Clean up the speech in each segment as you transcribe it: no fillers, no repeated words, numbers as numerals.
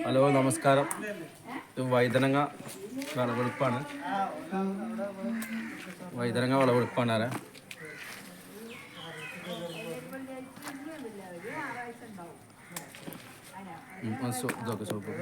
Hello നമസ്കാരം. ഇത് വൈതനങ്ങ വിളവെടുപ്പാണ്. വൈതനങ്ങ വിളവെടുപ്പാണ് ആരാ ഇതൊക്കെ സോപ്പ്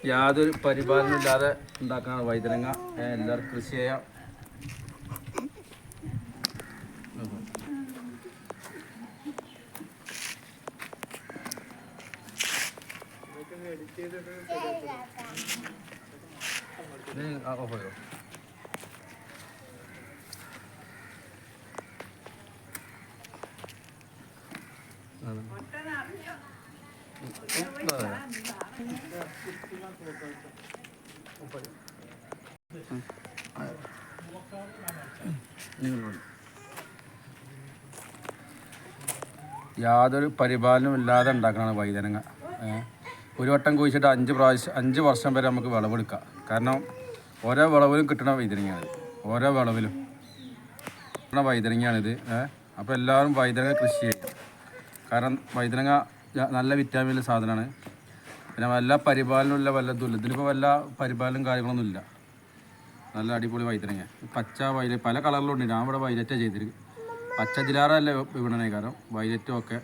യാതൊരു പരിപാലനം ഇല്ലാതെ ഉണ്ടാക്കുന്ന വൈതനങ്ങ എല്ലാവർക്കും കൃഷി ചെയ്യാം. ഓഹോ യാതൊരു പരിപാലനവും ഇല്ലാതെ ഉണ്ടാക്കുന്നതാണ് വൈതനങ്ങ. ഒരു വട്ടം കുഴിച്ചിട്ട് 5 വർഷം വരെ നമുക്ക് വിളവെടുക്കാം. കാരണം ഓരോ വിളവിലും കിട്ടുന്ന വൈതനങ്ങയാണിത്. ഓരോ വിളവിലും കിട്ടുന്ന വൈതനങ്ങയാണിത്. അപ്പോൾ എല്ലാവരും വൈതനങ്ങ കൃഷി ചെയ്യും. കാരണം വൈതനങ്ങ നല്ല വിറ്റാമിനുള്ള സാധനമാണ്. പിന്നെ വല്ല പരിപാലനമില്ല, വല്ലതുമില്ല. ഇതിലിപ്പോൾ വല്ല പരിപാലനം കാര്യങ്ങളൊന്നും ഇല്ല. നല്ല അടിപൊളി വൈതനങ്ങ. പച്ച വയലറ്റ് പല കളറിലുണ്ട്. ഞാൻ ഇവിടെ വയലറ്റാണ് ചെയ്തിരിക്കും. പച്ച ജിലാറല്ല വിപണന കാരണം വയലറ്റും ഒക്കെ.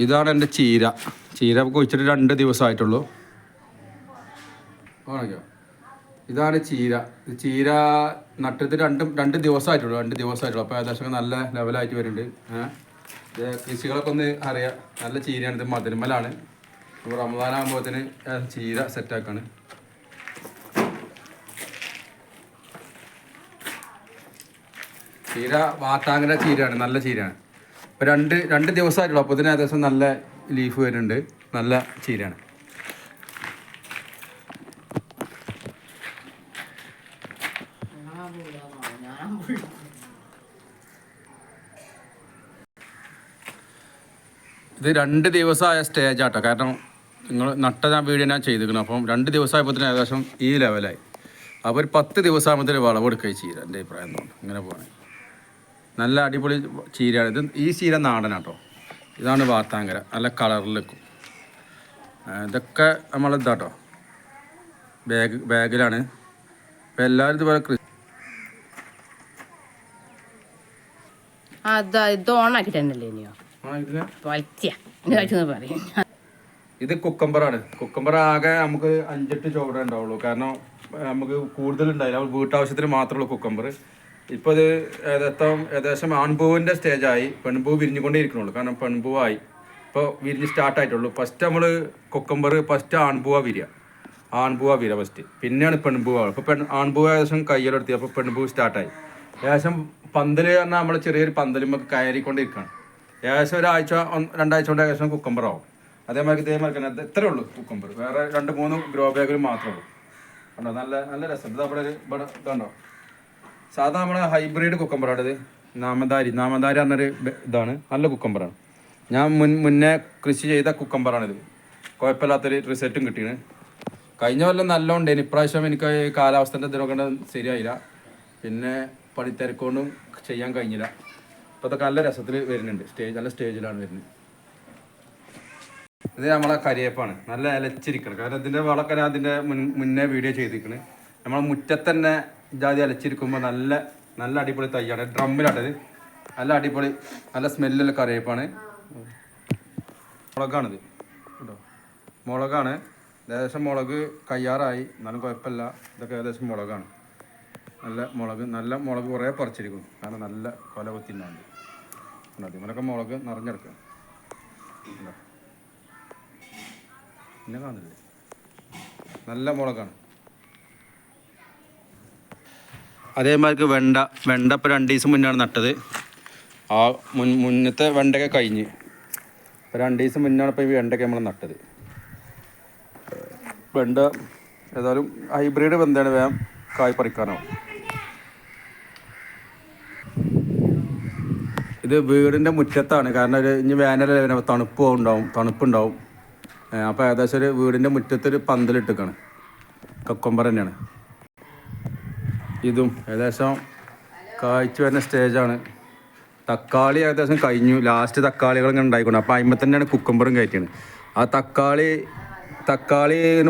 ഇതാണ് എൻ്റെ ചീര കുഴിച്ചിട്ട് 2 ദിവസമായിട്ടുള്ളൂ. ആണോ? ഇതാണ് ചീര നട്ടിട്ട് രണ്ട് ദിവസമായിട്ടുള്ളൂ. അപ്പോൾ ഏകദേശം നല്ല ലെവലായിട്ട് വരുന്നുണ്ട്. കൃഷികളൊക്കെ ഒന്ന് അറിയാം. നല്ല ചീരയാണ്. ഇത് മധുരമലാണ്. ഇപ്പോൾ റമദാനാകുമ്പോഴത്തേന് ചീര സെറ്റാക്കാണ്. ചീര വാത്താങ്കര ചീരയാണ്. നല്ല ചീരയാണ്. ഇപ്പോൾ രണ്ട് ദിവസമായിട്ടുള്ളൂ. അപ്പോൾ ഇതിന് ഏകദേശം നല്ല ലീഫ് വരുന്നുണ്ട്. നല്ല ചീരയാണ്. ഇത് 2 ദിവസമായ സ്റ്റേജാട്ടോ. കാരണം നിങ്ങൾ നട്ട വീഡിയോ ഞാൻ ചെയ്തിരിക്കണം. അപ്പം 2 ദിവസമായപ്പോൾ ഏകദേശം ഈ ലെവലായി. അപ്പോൾ ഒരു 10 ദിവസമാകുമ്പോഴത്തേന് വിളവെടുക്കുക ചീര. എൻ്റെ അഭിപ്രായം തോന്നുന്നു. ഇങ്ങനെ പോകണം. നല്ല അടിപൊളി ചീരയാണ് ഇത്. ഈ ചീര നാടനാട്ടോ. ഇതാണ് വാത്താങ്കര. നല്ല കളറിലേക്കും. ഇതൊക്കെ നമ്മളിതാട്ടോ ബാഗിലാണ്. ഇപ്പം എല്ലാവരും ഇതുപോലെ ഇത് കുക്കമ്പറാണ്. കുക്കമ്പർ ആകെ നമുക്ക് 5-8 ചുവടേ ഉണ്ടാവുള്ളൂ. കാരണം നമുക്ക് കൂടുതലുണ്ടായില്ല. വീട്ടാവശ്യത്തിന് മാത്രമുള്ള കുക്കമ്പർ. ഇപ്പോൾ ഇത് ഏകദേശം ആൺപൂവിൻ്റെ സ്റ്റേജായി. പെൺപൂ വിരിഞ്ഞുകൊണ്ടേ ഇരിക്കണുള്ളൂ. കാരണം പെൺപൂവായി ഇപ്പോൾ വിരിഞ്ഞ് സ്റ്റാർട്ടായിട്ടുള്ളൂ. ഫസ്റ്റ് നമ്മൾ കുക്കമ്പർ ആൺപൂവാ വിരിയ ഫസ്റ്റ്. പിന്നെയാണ് പെൺപൂവാണ്. ഇപ്പോൾ ആൺപൂവ് ഏകദേശം കയ്യിലെടുത്തി. അപ്പോൾ പെൺപൂ സ്റ്റാർട്ടായി. ഏകദേശം പന്തൽ പറഞ്ഞാൽ നമ്മൾ ചെറിയൊരു പന്തലുമ്പോൾ കയറിക്കൊണ്ടിരിക്കുകയാണ്. ഏകദേശം 2 ആഴ്ച കൊണ്ട് ഏകദേശം കുക്കമ്പറാവും. അതേമാതിരി തന്നെ ഇത്രേ ഉള്ളൂ കുക്കമ്പർ. വേറെ 2-3 ഗ്രോ ബാഗിൽ മാത്രമേ ഉള്ളൂ. കണ്ടോ? നല്ല രസം. ഇത് അവിടെ ഇതുണ്ടോ? സാധാ നമ്മളെ ഹൈബ്രിഡ് കുക്കമ്പറാണ് ഇത്. നാമധാരി പറഞ്ഞൊരു ഇതാണ്. നല്ല കുക്കമ്പറാണ്. ഞാൻ മുന്നേ കൃഷി ചെയ്ത കുക്കമ്പറാണിത്. കുഴപ്പമില്ലാത്തൊരു റിസൾട്ടും കിട്ടിയാണ്. കഴിഞ്ഞ കൊല്ലം നല്ല ഉണ്ടായിരുന്നു. ഇപ്രാവശ്യം എനിക്ക് കാലാവസ്ഥൻ്റെ ഇതിനൊക്കെ ശരിയായില്ല. പിന്നെ പണിത്തിരക്കൊണ്ടും ചെയ്യാൻ കഴിഞ്ഞില്ല. അപ്പോൾ അതൊക്കെ നല്ല രസത്തിൽ വരുന്നുണ്ട്. നല്ല സ്റ്റേജിലാണ് വരുന്നത്. ഇത് നമ്മളെ കരിയേപ്പാണ്. നല്ല ഇലച്ചിരിക്കണം. കാരണം ഇതിൻ്റെ വളമൊക്കെ ഞാൻ അതിൻ്റെ മുന്നേ വീഡിയോ ചെയ്തിരിക്കണ്. നമ്മളെ മുറ്റത്തന്നെ ജാതി ഇലച്ചിരിക്കുമ്പോൾ നല്ല അടിപൊളി തൈയാണ്. ഡ്രമ്മിലാട്ടത്. നല്ല അടിപൊളി നല്ല സ്മെല്ലുള്ള കറിവേപ്പാണ്. മുളകാണിത് കേട്ടോ. മുളകാണ്. ഏകദേശം മുളക് കയ്യാറായി. എന്നാലും കുഴപ്പമില്ല. ഇതൊക്കെ ഏകദേശം മുളകാണ്. നല്ല മുളക് കുറേ പറിച്ചിരിക്കും. കാരണം നല്ല കൊല കൊത്തിണ്ടാണ്ട്. അതിമലൊക്കെ മുളക് നിറഞ്ഞെടുക്കുക. പിന്നെ കാണില്ലേ? നല്ല മുളകാണ്. അതേമാതിരി വെണ്ട ഇപ്പോൾ 2 ദിവസം മുന്നാണ് നട്ടത്. ആ മുന്നത്തെ വെണ്ടയൊക്കെ കഴിഞ്ഞ് ഇപ്പോൾ 2 ദിവസം മുന്നാണ് ഇപ്പോൾ ഈ വെണ്ടയൊക്കെ നമ്മൾ നട്ടത്. വെണ്ട ഏതായാലും ഹൈബ്രിഡ് വെന്തയാണ്, വേഗം കായ് പറിക്കാനാവും. ഇത് വീടിൻ്റെ മുറ്റത്താണ്, കാരണം ഇനി വേനലല്ലേ തണുപ്പുണ്ടാവും. അപ്പോൾ ഏകദേശം ഒരു വീടിൻ്റെ മുറ്റത്തൊരു പന്തലിട്ടിക്കാണ്. കുക്കുംബർ തന്നെയാണ് ഇതും. ഏകദേശം കായ്ച്ചു വരുന്ന സ്റ്റേജാണ്. തക്കാളി ഏകദേശം കഴിഞ്ഞു, ലാസ്റ്റ് തക്കാളികൾ ഇങ്ങനെ ഉണ്ടായിക്കൊണ്ട്, അപ്പോൾ അതിന്മേൽ തന്നെയാണ് കുക്കുംബറും കയറ്റിയാണ്. ആ തക്കാളി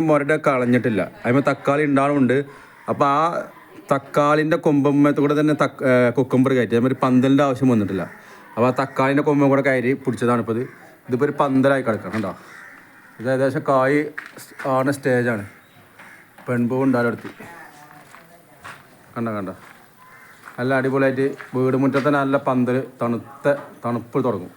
മുരട കളഞ്ഞിട്ടില്ല, അതിന്മേൽ തക്കാളി ഉണ്ടാവുന്നുണ്ട്. അപ്പോൾ ആ തക്കാളിൻ്റെ കൊമ്പമ്മത്ത് കൂടെ തന്നെ കുക്കുംബർ കയറ്റി, അതുമാതിരി പന്തലിൻ്റെ ആവശ്യം വന്നിട്ടില്ല. അപ്പോൾ ആ തക്കാളിൻ്റെ കൊമ്പം കൂടെ കയറി പിടിച്ചതാണ് ഇപ്പോൾ ഇതിപ്പോൾ ഒരു പന്തലായി കിടക്കണം കേട്ടോ. ഇത് ഏകദേശം കായ് ആവുന്ന സ്റ്റേജാണ്. പെൺപൂവ് ഉണ്ടാലും അടുത്ത് കണ്ട നല്ല അടിപൊളിയായിട്ട് വീട് മുറ്റത്ത് നല്ല പന്തൽ തണുപ്പ് തുടങ്ങും.